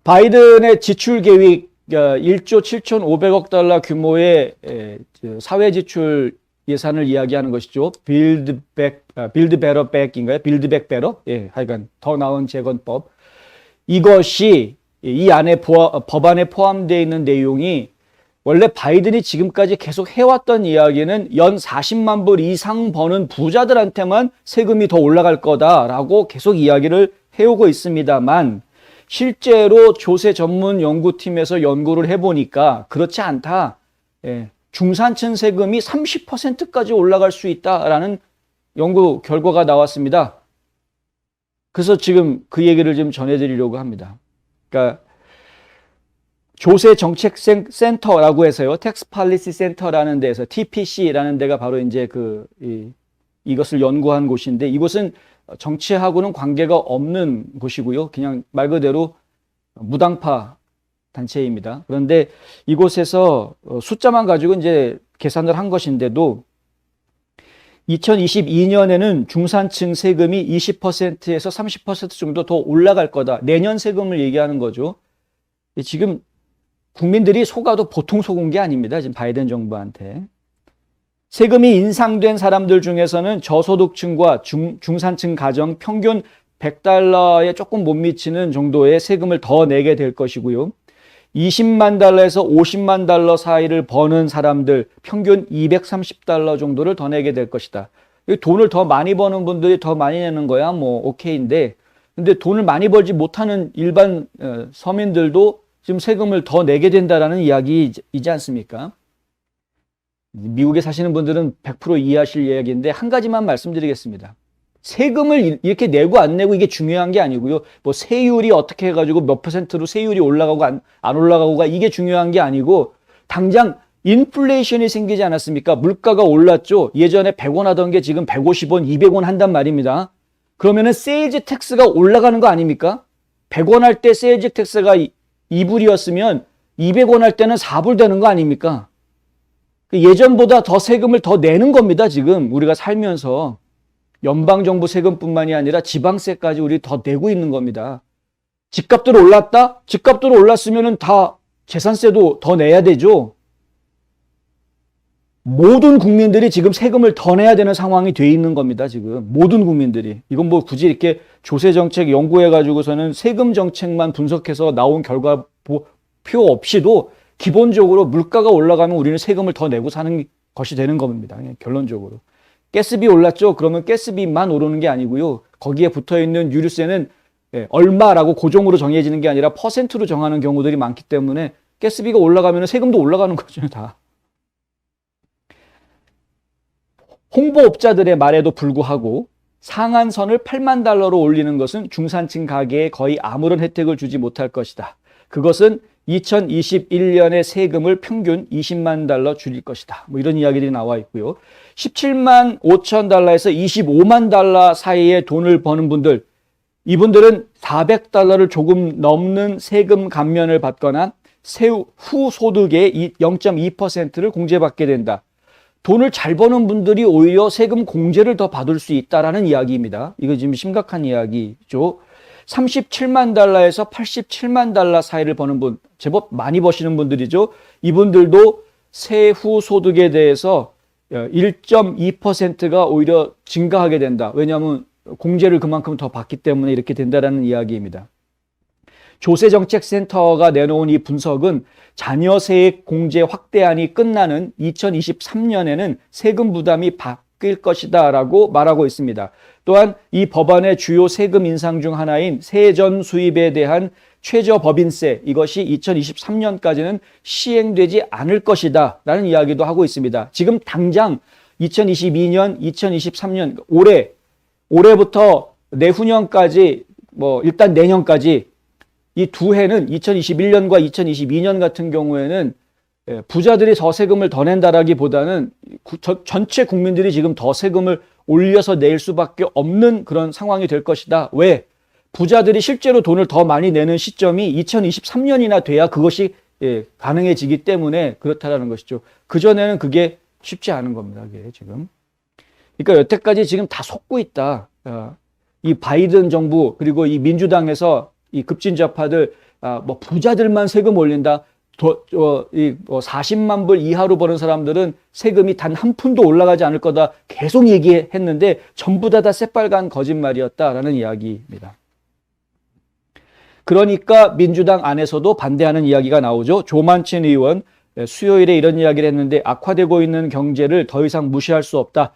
바이든의 지출 계획 1조 7,500억 달러 규모의 사회 지출 예산을 이야기하는 것이죠. 빌드 베러 백인가요? 빌드 백 베러? 예, 하여간 더 나은 재건법. 이것이 이 안에 법안에 포함되어 있는 내용이 원래 바이든이 지금까지 계속 해왔던 이야기는 연 40만 불 이상 버는 부자들한테만 세금이 더 올라갈 거다라고 계속 이야기를 해오고 있습니다만 실제로 조세 전문 연구팀에서 연구를 해보니까 그렇지 않다. 예, 중산층 세금이 30%까지 올라갈 수 있다라는 연구 결과가 나왔습니다. 그래서 지금 그 얘기를 좀 전해드리려고 합니다. 그러니까 조세 정책 센터라고 해서요. 텍스 팔리시 센터라는 데서 TPC라는 데가 바로 이제 이것을 연구한 곳인데 이곳은 정치하고는 관계가 없는 곳이고요. 그냥 말 그대로 무당파 단체입니다. 그런데 이곳에서 숫자만 가지고 이제 계산을 한 것인데도 2022년에는 중산층 세금이 20%에서 30% 정도 더 올라갈 거다. 내년 세금을 얘기하는 거죠. 지금 국민들이 속아도 보통 속은 게 아닙니다. 지금 바이든 정부한테. 세금이 인상된 사람들 중에서는 저소득층과 중산층 가정 평균 100달러에 조금 못 미치는 정도의 세금을 더 내게 될 것이고요. 20만 달러에서 50만 달러 사이를 버는 사람들 평균 230달러 정도를 더 내게 될 것이다. 돈을 더 많이 버는 분들이 더 많이 내는 거야 뭐 오케이인데 근데 돈을 많이 벌지 못하는 일반 서민들도 지금 세금을 더 내게 된다라는 이야기이지 않습니까? 미국에 사시는 분들은 100% 이해하실 이야기인데 한 가지만 말씀드리겠습니다. 세금을 이렇게 내고 안 내고 이게 중요한 게 아니고요. 뭐 세율이 어떻게 해가지고 몇 퍼센트로 세율이 올라가고 안 올라가고가 이게 중요한 게 아니고 당장 인플레이션이 생기지 않았습니까? 물가가 올랐죠. 예전에 100원 하던 게 지금 150원, 200원 한단 말입니다. 그러면은 세일즈 텍스가 올라가는 거 아닙니까? 100원 할 때 세일즈 텍스가 2불이었으면 200원 할 때는 4불 되는 거 아닙니까? 예전보다 더 세금을 더 내는 겁니다. 지금 우리가 살면서 연방정부 세금뿐만이 아니라 지방세까지 우리 더 내고 있는 겁니다. 집값들 올랐다? 집값들 올랐으면 다 재산세도 더 내야 되죠. 모든 국민들이 지금 세금을 더 내야 되는 상황이 돼 있는 겁니다. 지금 모든 국민들이. 이건 뭐 굳이 이렇게 조세정책 연구해가지고서는 세금 정책만 분석해서 나온 결과 표 없이도 기본적으로 물가가 올라가면 우리는 세금을 더 내고 사는 것이 되는 겁니다. 결론적으로. 가스비 올랐죠? 그러면 가스비만 오르는 게 아니고요. 거기에 붙어있는 유류세는 얼마라고 고정으로 정해지는 게 아니라 퍼센트로 정하는 경우들이 많기 때문에 가스비가 올라가면 세금도 올라가는 거죠. 다. 홍보업자들의 말에도 불구하고 상한선을 8만 달러로 올리는 것은 중산층 가게에 거의 아무런 혜택을 주지 못할 것이다. 그것은 2021년의 세금을 평균 20만 달러 줄일 것이다. 뭐 이런 이야기들이 나와 있고요. 17만 5천 달러에서 25만 달러 사이에 돈을 버는 분들, 이분들은 400달러를 조금 넘는 세금 감면을 받거나 세후 소득의 0.2%를 공제받게 된다. 돈을 잘 버는 분들이 오히려 세금 공제를 더 받을 수 있다라는 이야기입니다. 이거 지금 심각한 이야기죠. 37만 달러에서 87만 달러 사이를 버는 분, 제법 많이 버시는 분들이죠. 이분들도 세후 소득에 대해서 1.2%가 오히려 증가하게 된다. 왜냐하면 공제를 그만큼 더 받기 때문에 이렇게 된다라는 이야기입니다. 조세정책센터가 내놓은 이 분석은 자녀세액 공제 확대안이 끝나는 2023년에는 세금 부담이 바뀔 것이다 라고 말하고 있습니다. 또한 이 법안의 주요 세금 인상 중 하나인 세전 수입에 대한 최저법인세, 이것이 2023년까지는 시행되지 않을 것이다 라는 이야기도 하고 있습니다. 지금 당장 2022년, 2023년 올해부터 내후년까지 일단 내년까지 이 두 해는 2021년과 2022년 같은 경우에는 부자들이 더 세금을 더 낸다라기보다는 전체 국민들이 지금 더 세금을 올려서 낼 수밖에 없는 그런 상황이 될 것이다. 왜? 부자들이 실제로 돈을 더 많이 내는 시점이 2023년이나 돼야 그것이 가능해지기 때문에 그렇다라는 것이죠. 그전에는 그게 쉽지 않은 겁니다. 그게 지금. 그러니까 여태까지 지금 다 속고 있다. 이 바이든 정부 그리고 이 민주당에서 이 급진좌파들 뭐 부자들만 세금 올린다. 40만 불 이하로 버는 사람들은 세금이 단 한 푼도 올라가지 않을 거다. 계속 얘기했는데 전부 다 새빨간 거짓말이었다라는 이야기입니다. 그러니까 민주당 안에서도 반대하는 이야기가 나오죠. 조만친 의원 수요일에 이런 이야기를 했는데 악화되고 있는 경제를 더 이상 무시할 수 없다.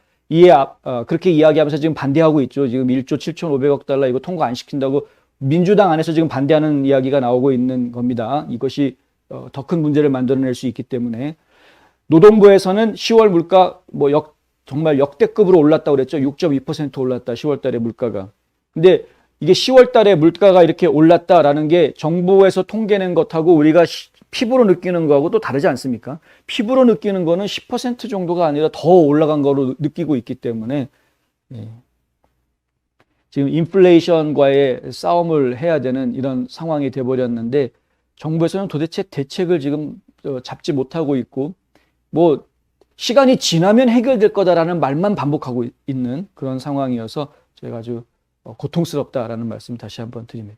그렇게 이야기하면서 지금 반대하고 있죠. 지금 1조 7,500억 달러 이거 통과 안 시킨다고 민주당 안에서 지금 반대하는 이야기가 나오고 있는 겁니다. 이것이 더 큰 문제를 만들어낼 수 있기 때문에 노동부에서는 10월 물가 정말 역대급으로 올랐다고 그랬죠. 6.2% 올랐다. 10월 달에 물가가. 근데 이게 10월 달에 물가가 이렇게 올랐다라는 게 정부에서 통계낸 것하고 우리가 피부로 느끼는 거하고 또 다르지 않습니까? 피부로 느끼는 거는 10% 정도가 아니라 더 올라간 거로 느끼고 있기 때문에 지금 인플레이션과의 싸움을 해야 되는 이런 상황이 돼버렸는데 정부에서는 도대체 대책을 지금 잡지 못하고 있고 뭐 시간이 지나면 해결될 거다라는 말만 반복하고 있는 그런 상황이어서 제가 아주 고통스럽다라는 말씀 다시 한번 드립니다.